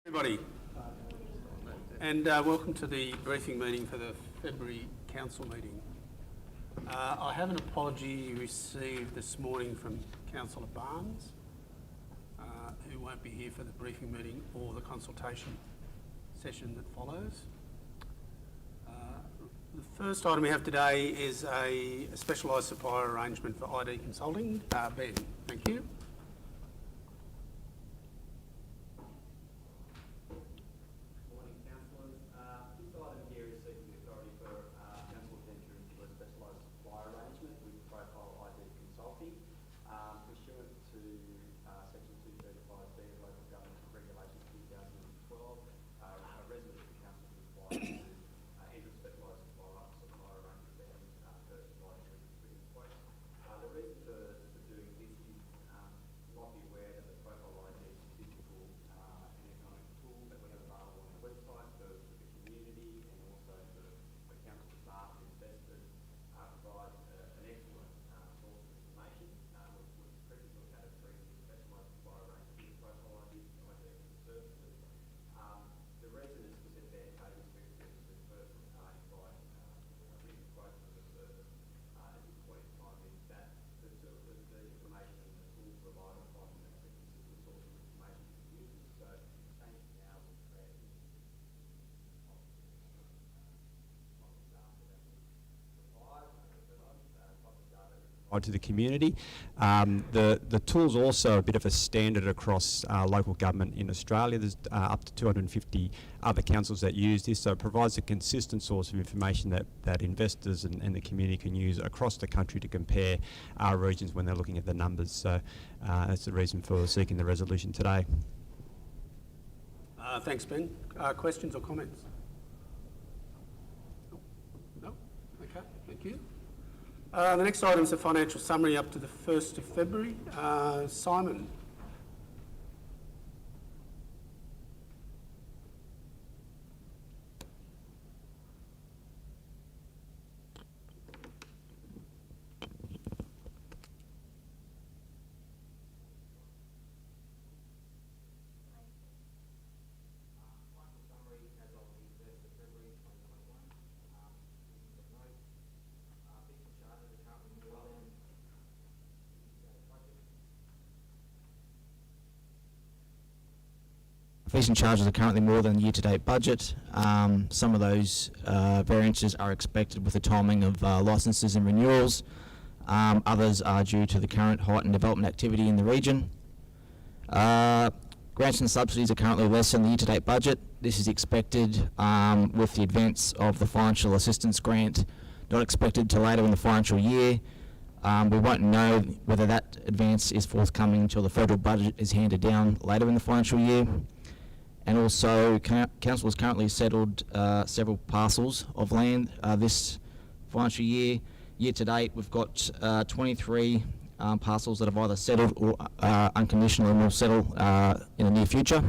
Everybody, and welcome to the briefing meeting for the February Council meeting. I have an apology received this morning from Councillor Barnes, who won't be here for the briefing meeting or the consultation session that follows. The first item we have today is a specialised supplier arrangement for ID consulting. Ben, thank you. To the community. The tool's also a bit of a standard across local government in Australia. There's up to 250 other councils that use this, so it provides a consistent source of information that investors and the community can use across the country to compare our regions when they're looking at the numbers. So that's the reason for seeking the resolution today. Thanks, Ben. Questions or comments? No? Okay, thank you. The next item is a financial summary up to the 1st of February. Simon. Fees and charges are currently more than the year-to-date budget. Some of those variances are expected with the timing of licences and renewals. Others are due to the current heightened development activity in the region. Grants and subsidies are currently less than the year-to-date budget. This is expected with the advance of the financial assistance grant not expected till later in the financial year. We won't know whether that advance is forthcoming until the federal budget is handed down later in the financial year. And also, Council has currently settled several parcels of land this financial year. Year to date, we've got 23 parcels that have either settled or unconditionally will settle in the near future.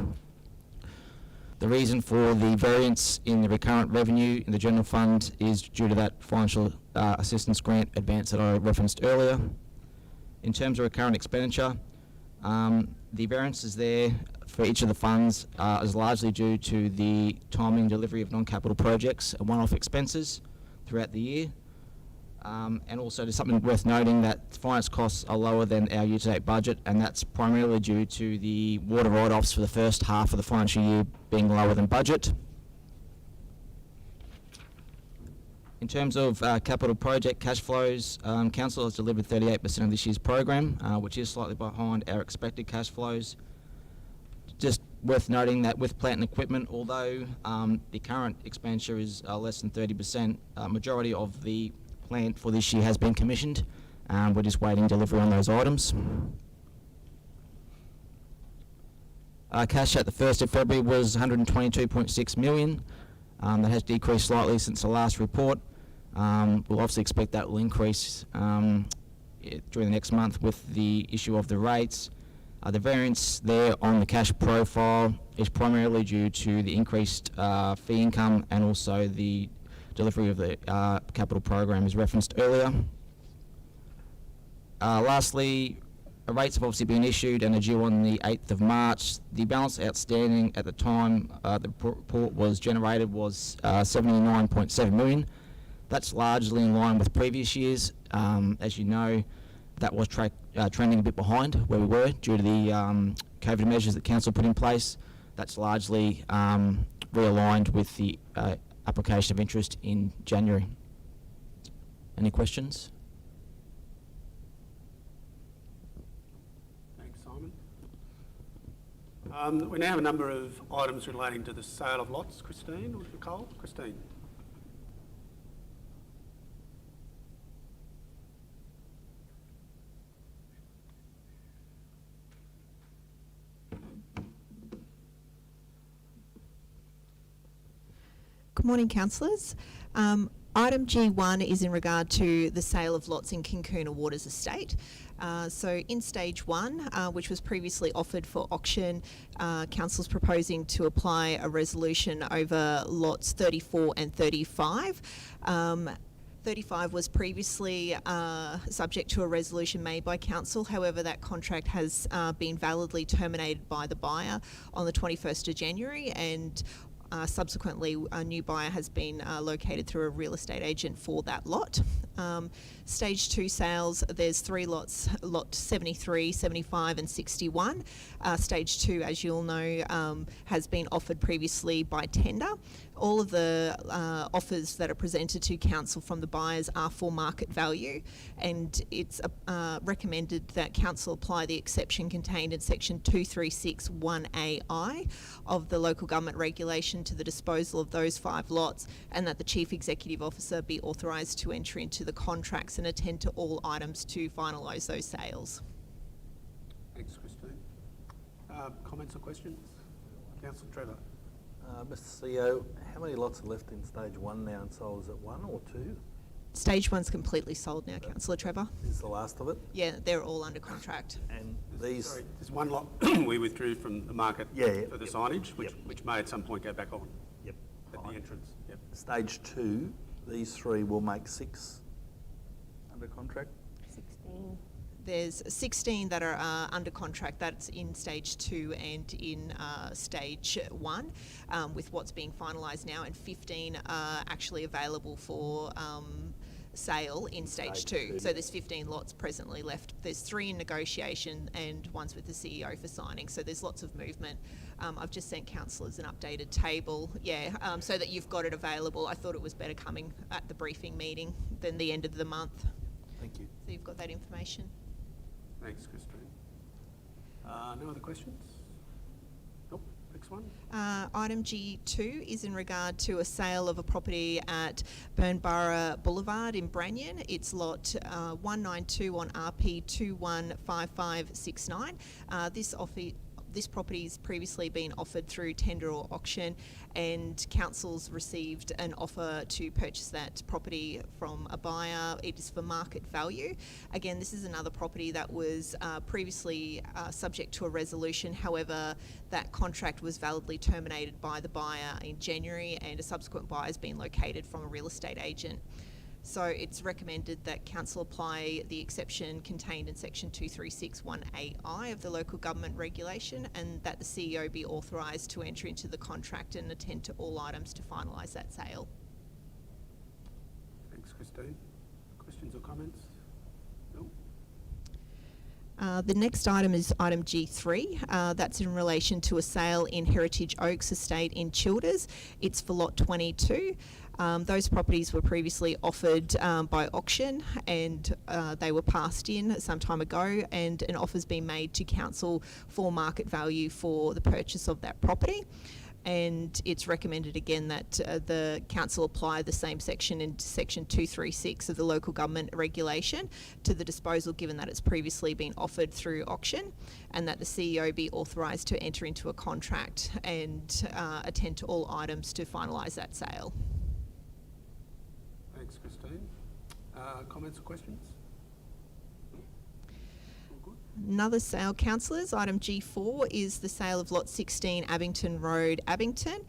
The reason for the variance in the recurrent revenue in the general fund is due to that financial assistance grant advance that I referenced earlier. In terms of recurrent expenditure, the variances there for each of the funds is largely due to the timing and delivery of non-capital projects and one-off expenses throughout the year. And also there's something worth noting that finance costs are lower than our year-to-date budget, and that's primarily due to the water write-offs for the first half of the financial year being lower than budget. In terms of capital project cash flows, Council has delivered 38% of this year's program, which is slightly behind our expected cash flows. Just worth noting that with plant and equipment, although the current expenditure is less than 30%, majority of the plant for this year has been commissioned. We're just waiting delivery on those items. Cash at the 1st of February was 122.6 million. That has decreased slightly since the last report. We'll obviously expect that will increase during the next month with the issue of the rates. The variance there on the cash profile is primarily due to the increased fee income and also the delivery of the capital program as referenced earlier. Lastly, rates have obviously been issued and are due on the 8th of March. The balance outstanding at the time the report was generated was 79.7 million. That's largely in line with previous years. As you know, that was trending a bit behind where we were due to the COVID measures that Council put in place. That's largely realigned with the application of interest in January. Any questions? Thanks, Simon. We now have a number of items relating to the sale of lots. Christine or Nicole? Christine. Good morning, councillors. Item G1 is in regard to the sale of lots in Kincuna Waters Estate. So in stage 1, which was previously offered for auction, council's proposing to apply a resolution over lots 34 and 35. 35 was previously subject to a resolution made by council. However, that contract has been validly terminated by the buyer on the 21st of January, and subsequently, a new buyer has been located through a real estate agent for that lot. Stage 2 sales, there's 3 lots, lot 73, 75 and 61. Stage 2, as you'll know, has been offered previously by tender. All of the offers that are presented to council from the buyers are for market value, and it's recommended that council apply the exception contained in section 2361AI of the local government regulation to the disposal of those 5 lots, and that the Chief Executive Officer be authorised to enter into the contracts and attend to all items to finalise those sales. Thanks, Christine. Comments or questions? Councillor Trevor. Mr. CEO, how many lots are left in stage 1 now and sold? Is it 1 or 2? Stage 1's completely sold now, Councillor Trevor. Is the last of it? Yeah, they're all under contract. And these... Sorry, there's one lot we withdrew from the market for the signage, which may at some point go back on at the entrance. Yep. Stage 2, these 3 will make 6 under contract? 16. There's 16 that are under contract. That's in stage 2 and in stage 1, with what's being finalised now, and 15 are actually available for sale in stage 2. So there's 15 lots presently left. There's 3 in negotiation and one's with the CEO for signing. So there's lots of movement. I've just sent councillors an updated table, so that you've got it available. I thought it was better coming at the briefing meeting than the end of the month. Thank you. So you've got that information. Thanks, Christine. No other questions? Nope. Next one. Item G2 is in regard to a sale of a property at Bundaberg Boulevard in Branyan. It's lot 192 on RP 215569. This property's previously been offered through tender or auction, and council's received an offer to purchase that property from a buyer. It is for market value. Again, this is another property that was previously subject to a resolution. However, that contract was validly terminated by the buyer in January, and a subsequent buyer has been located from a real estate agent. So it's recommended that council apply the exception contained in section 2361AI of the local government regulation, and that the CEO be authorised to enter into the contract and attend to all items to finalise that sale. Thanks, Christine. Questions or comments? No. The next item is item G3. That's in relation to a sale in Heritage Oaks Estate in Childers. It's for lot 22. Those properties were previously offered by auction, and they were passed in some time ago, and an offer's been made to council for market value for the purchase of that property. And it's recommended again that the council apply the same section in section 236 of the local government regulation to the disposal, given that it's previously been offered through auction, and that the CEO be authorised to enter into a contract and attend to all items to finalise that sale. Thanks, Christine. Comments or questions? Another sale, councillors. Item G4 is the sale of lot 16 Abington Road, Abington.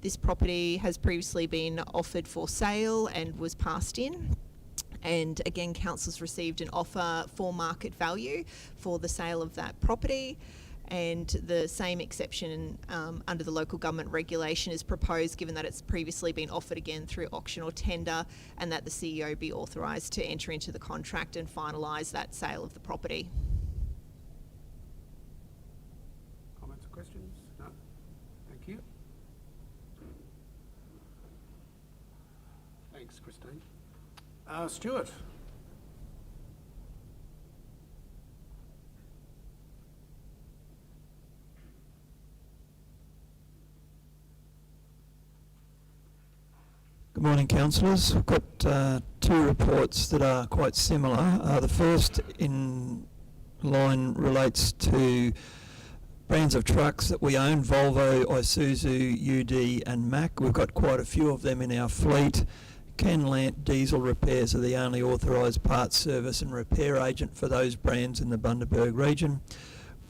This property has previously been offered for sale and was passed in. And again, council's received an offer for market value for the sale of that property, and the same exception under the local government regulation is proposed, given that it's previously been offered again through auction or tender, and that the CEO be authorised to enter into the contract and finalise that sale of the property. Comments or questions? No? Thank you. Thanks, Christine. Stuart. Good morning, councillors. We've got two reports that are quite similar. The first in line relates to brands of trucks that we own: Volvo, Isuzu, UD and Mack. We've got quite a few of them in our fleet. Ken Lant Diesel Repairs are the only authorised parts service and repair agent for those brands in the Bundaberg region.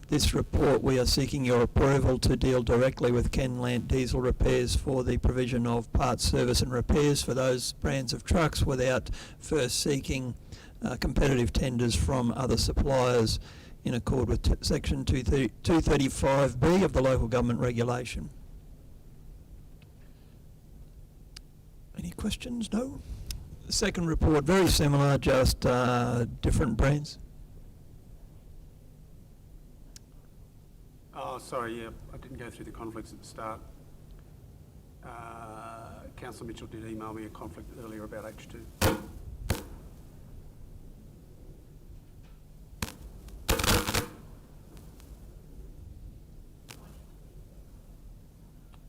This report, we are seeking your approval to deal directly with Ken Lant Diesel Repairs for the provision of parts service and repairs for those brands of trucks without first seeking competitive tenders from other suppliers in accord with section 235B of the local government regulation. Any questions? No? The second report, very similar, just different brands. Oh, sorry, yeah, I didn't go through the conflicts at the start. Councillor Mitchell did email me a conflict earlier about H2.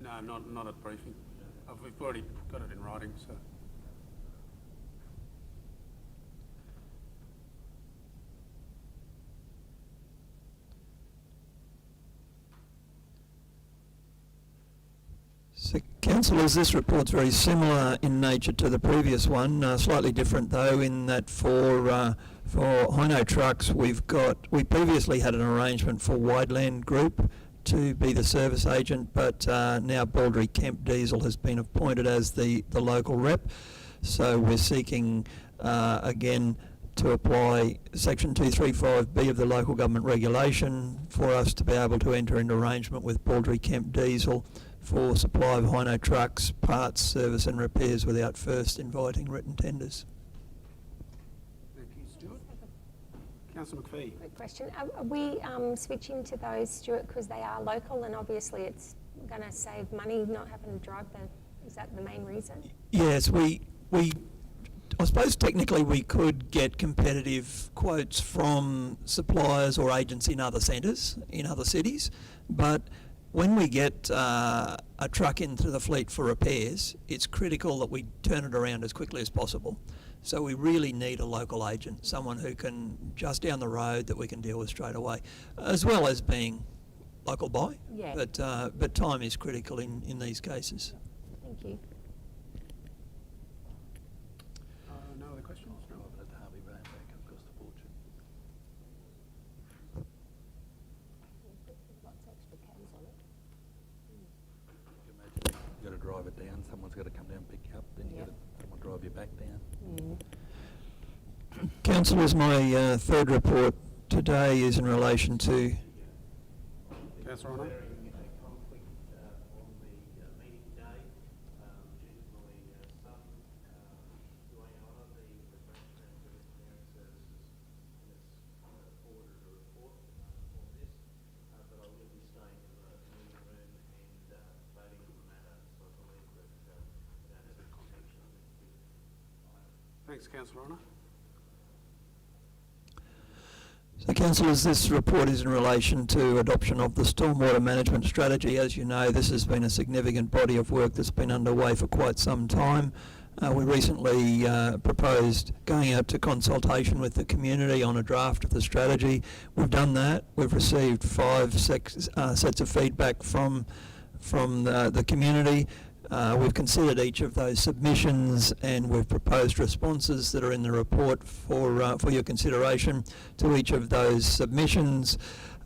No, not at briefing. We've already got it in writing, so. So, councillors, this report's very similar in nature to the previous one, slightly different though in that for Hino trucks we previously had an arrangement for Wideland Group to be the service agent, but now Baldry Kemp Diesel has been appointed as the local rep. So we're seeking again to apply section 235B of the local government regulation for us to be able to enter into arrangement with Baldry Kemp Diesel for supply of Hino trucks, parts, service and repairs without first inviting written tenders. Thank you, Stuart. Councillor McPhee. Quick question. Are we switching to those, Stuart, because they are local and obviously it's going to save money not having to drive them? Is that the main reason? Yes, I suppose technically we could get competitive quotes from suppliers or agents in other centres, in other cities, but when we get a truck into the fleet for repairs, it's critical that we turn it around as quickly as possible. So we really need a local agent, someone who can just down the road that we can deal with straight away, as well as being local by. Yeah. But time is critical in these cases. Thank you. No other questions? No. At Harvey Road, that could cost a fortune. Lots of extra cans on it. You imagine you've got to drive it down, someone's got to come down and pick you up, then you've got to someone drive you back down. Councillors, my third report today is in relation to Councillor Honour. Thanks, Councillor Honour. So, councillors, this report is in relation to adoption of the stormwater management strategy. As you know, this has been a significant body of work that's been underway for quite some time. We recently proposed going out to consultation with the community on a draft of the strategy. We've done that. We've received 5 sets of feedback from the community. We've considered each of those submissions and we've proposed responses that are in the report for your consideration to each of those submissions.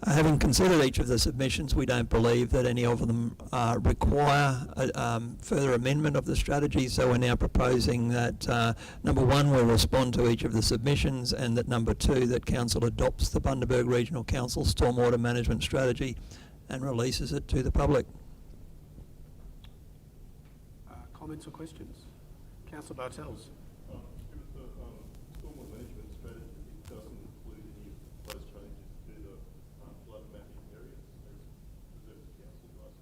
Having considered each of the submissions, we don't believe that any of them require further amendment of the strategy, so we're now proposing that number one, we'll respond to each of the submissions, and that number two, that Council adopts the Bundaberg Regional Council Stormwater Management Strategy and releases it to the public. Comments or questions? Councillor Bartels. With the stormwater management strategy, it doesn't include any of those changes to the flood mapping areas as reserved to council to ask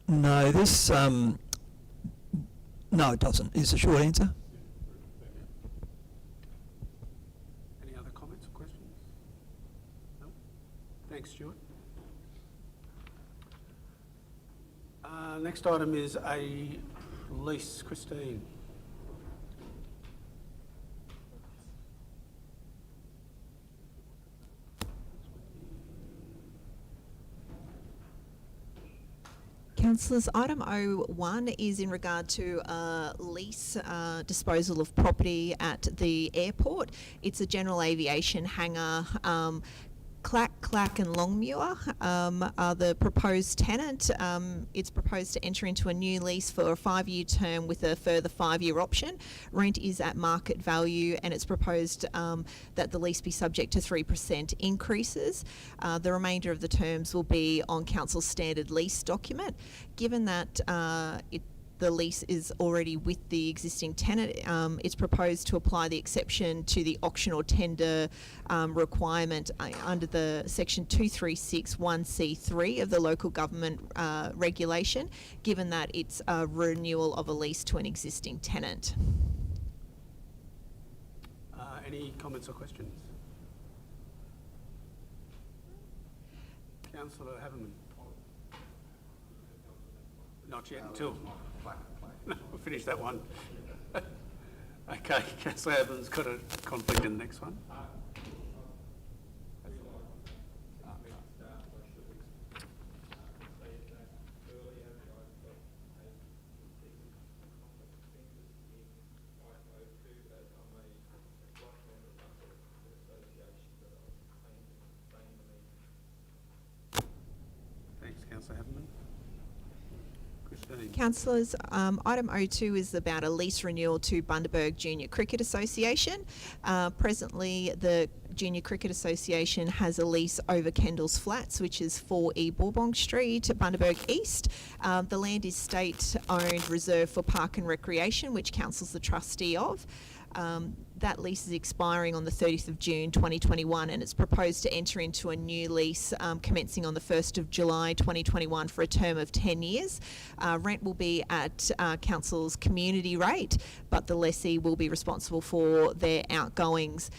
consultation. No, this, no it doesn't, is the short answer. Any other comments or questions? No? Thanks, Stuart. Next item is a lease. Christine. Councillors, item 01 is in regard to lease disposal of property at the airport. It's a general aviation hangar. Clack and Longmuir are the proposed tenant. It's proposed to enter into a new lease for a 5-year term with a further 5-year option. Rent is at market value, and it's proposed that the lease be subject to 3% increases. The remainder of the terms will be on council's standard lease document. Given that the lease is already with the existing tenant, it's proposed to apply the exception to the auction or tender requirement under the section 2361C3 of the local government regulation, given that it's a renewal of a lease to an existing tenant. Any comments or questions? Councillor Haverman. Not yet until... No, we'll finish that one. Okay, Councillor Haverman's got a conflict in the next one. Thanks, Councillor Haverman. Councillors, item 02 is about a lease renewal to Bundaberg Junior Cricket Association. Presently, the Junior Cricket Association has a lease over Kendall's Flats, which is 4E Bourbon Street, Bundaberg East. The land is state-owned reserve for park and recreation, which council's the trustee of. That lease is expiring on the 30th of June 2021, and it's proposed to enter into a new lease commencing on the 1st of July 2021 for a term of 10 years. Rent will be at council's community rate, but the lessee will be responsible for their outgoings.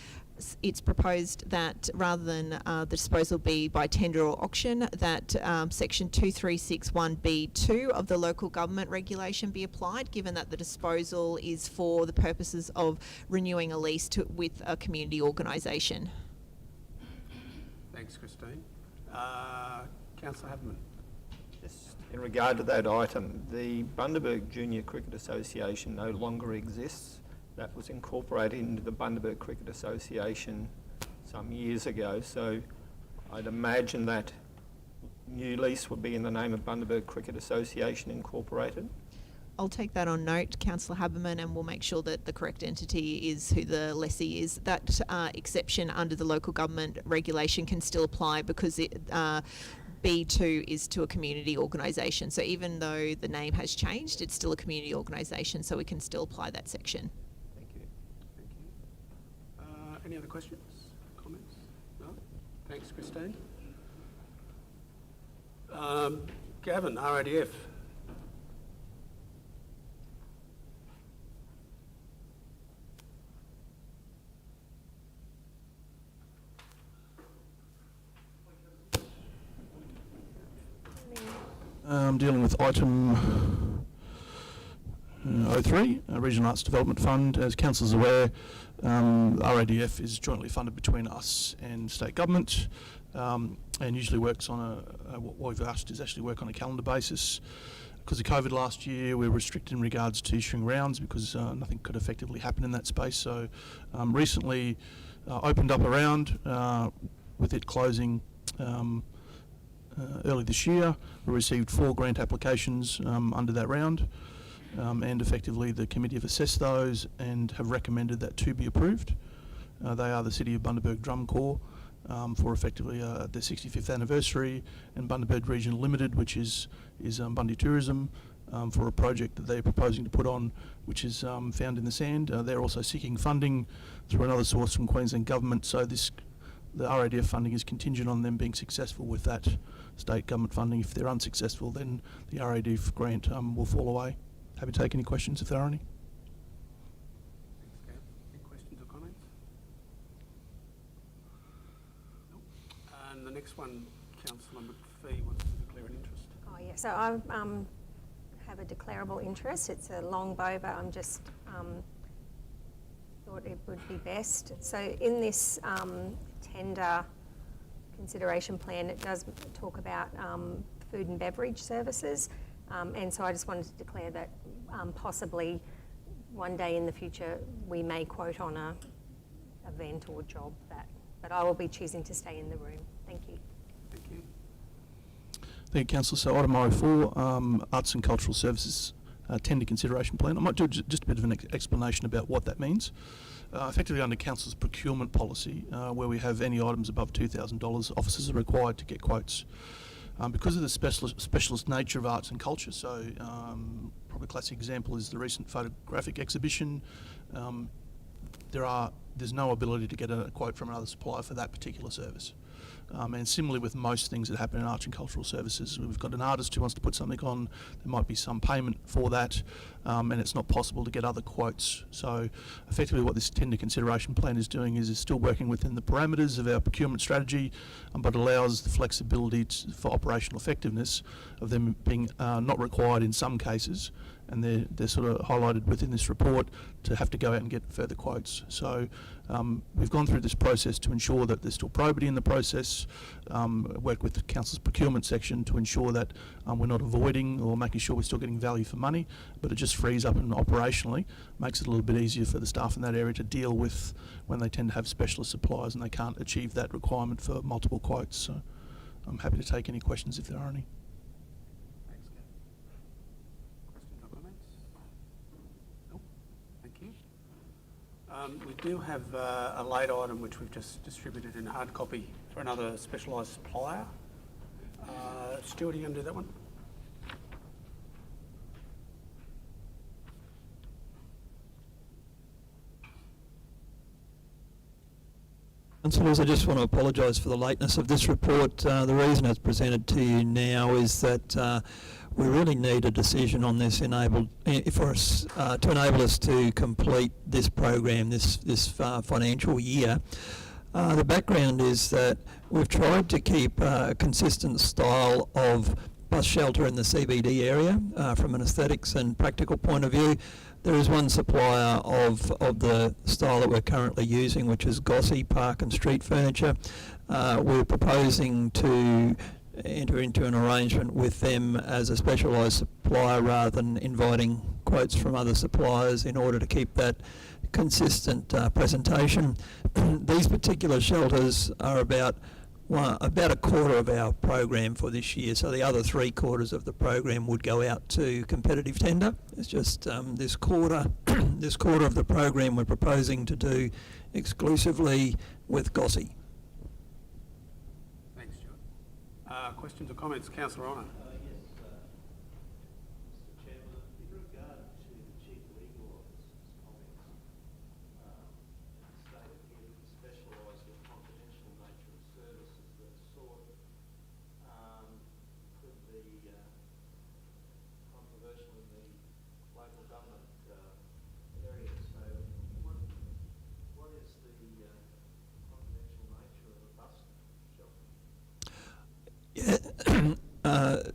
It's proposed that rather than the disposal be by tender or auction, that section 2361B2 of the local government regulation be applied, given that the disposal is for the purposes of renewing a lease with a community organisation. Thanks, Christine. Councillor Haverman. Just in regard to that item, the Bundaberg Junior Cricket Association no longer exists. That was incorporated into the Bundaberg Cricket Association some years ago, so I'd imagine that new lease would be in the name of Bundaberg Cricket Association Incorporated. I'll take that on note, Councillor Haberman, and we'll make sure that the correct entity is who the lessee is. That exception under the local government regulation can still apply because B2 is to a community organisation. So even though the name has changed, it's still a community organisation, so we can still apply that section. Thank you. Thank you. Any other questions, comments? No? Thanks, Christine. Gavin, RADF. Dealing with item 03, Regional Arts Development Fund. As council is aware, RADF is jointly funded between us and state government, and usually works on what we've asked is actually work on a calendar basis. Because of COVID last year, we were restricted in regards to issuing rounds because nothing could effectively happen in that space. So recently opened up a round. with it closing early this year. We received 4 grant applications under that round, and effectively the committee have assessed those and have recommended that 2 be approved. They are the City of Bundaberg Drum Corps for effectively their 65th anniversary, and Bundaberg Region Limited, which is Bundy Tourism, for a project that they're proposing to put on, which is found in the sand. They're also seeking funding through another source from Queensland Government, so the RADF funding is contingent on them being successful with that state government funding. If they're unsuccessful, then the RADF grant will fall away. Happy to take any questions if there are any. Thanks, Gav. Any questions or comments? Nope. And the next one, Councillor McPhee wants to declare an interest. Oh, yeah, so I have a declarable interest. It's a longbow, but I'm just thought it would be best. So in this tender consideration plan, it does talk about food and beverage services, and so I just wanted to declare that possibly one day in the future we may quote on a event or job that, but I will be choosing to stay in the room. Thank you. Thank you. Thank you, Councillor. So item R4, Arts and Cultural Services tender consideration plan. I might do just a bit of an explanation about what that means. Effectively under Council's procurement policy, where we have any items above $2,000, officers are required to get quotes. Because of the specialist nature of arts and culture, so probably a classic example is the recent photographic exhibition. There's no ability to get a quote from another supplier for that particular service. And similarly with most things that happen in arts and cultural services, we've got an artist who wants to put something on, there might be some payment for that, and it's not possible to get other quotes. So effectively what this tender consideration plan is doing is still working within the parameters of our procurement strategy, but allows the flexibility for operational effectiveness of them being not required in some cases, and they're sort of highlighted within this report to have to go out and get further quotes. So we've gone through this process to ensure that there's still probity in the process, work with the Council's procurement section to ensure that we're not avoiding or making sure we're still getting value for money, but it just frees up and operationally makes it a little bit easier for the staff in that area to deal with when they tend to have specialist suppliers and they can't achieve that requirement for multiple quotes. So I'm happy to take any questions if there are any. Thanks, Gav. Questions or comments? Nope. Thank you. We do have a late item which we've just distributed in hard copy for another specialised supplier. Stuart, are you going to do that one? Councillors, I just want to apologise for the lateness of this report. The reason it's presented to you now is that we really need a decision on this to enable us to complete this program this financial year. The background is that we've tried to keep a consistent style of bus shelter in the CBD area from an aesthetics and practical point of view. There is one supplier of the style that we're currently using, which is Gossi Park and Street Furniture. We're proposing to enter into an arrangement with them as a specialised supplier rather than inviting quotes from other suppliers in order to keep that consistent presentation. These particular shelters are about a quarter of our program for this year, so the other 3/4 of the program would go out to competitive tender. It's just this quarter of the program we're proposing to do exclusively with Gossi. Thanks, Stuart. Questions or comments? Councillor Honour.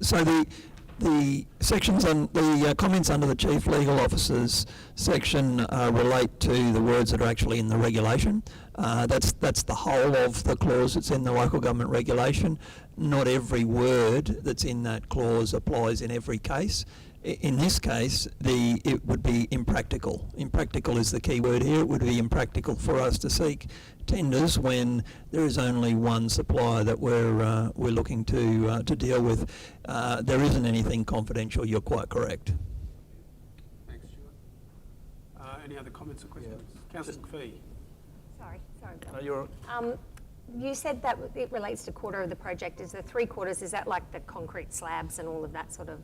So the sections on the comments under the Chief Legal Officer's section relate to the words that are actually in the regulation. That's the whole of the clause that's in the local government regulation. Not every word that's in that clause applies in every case, In this case, it would be impractical. Impractical is the key word here. It would be impractical for us to seek tenders when there is only one supplier that we're looking to deal with. There isn't anything confidential. You're quite correct. Thanks, Stuart. Any other comments or questions? Councillor McPhee. Sorry, Bill. No, you're, You said that it relates to quarter of the project. Is the 3/4, is that like the concrete slabs and all of that sort of?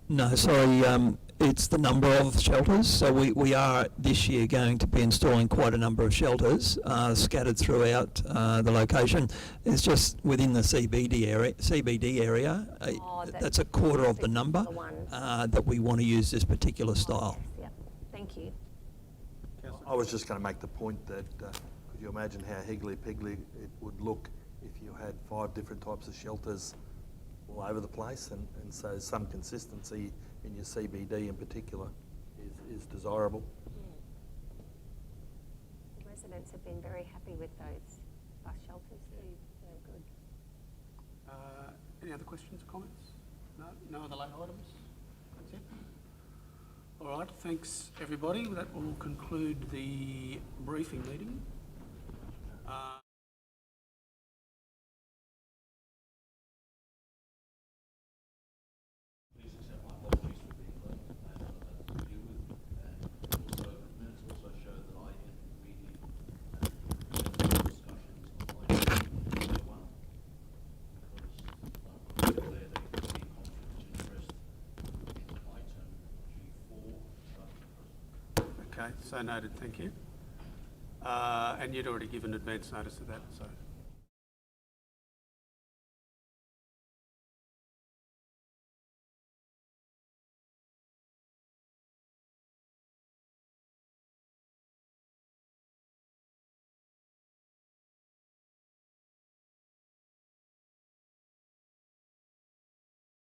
No, sorry, it's the number of shelters. So we are this year going to be installing quite a number of shelters scattered throughout the location. It's just within the CBD area. That's a quarter of the number that we want to use this particular style. Yes, yep. Thank you. I was just going to make the point that could you imagine how higgledy-piggledy it would look if you had 5 different types of shelters all over the place, and so some consistency in your CBD in particular is desirable. The residents have been very happy with those bus shelters. They're good. Any other questions or comments? No other late items? That's it? All right, thanks everybody. That will conclude the briefing meeting. Okay, so noted, thank you. And you'd already given advance notice of that, so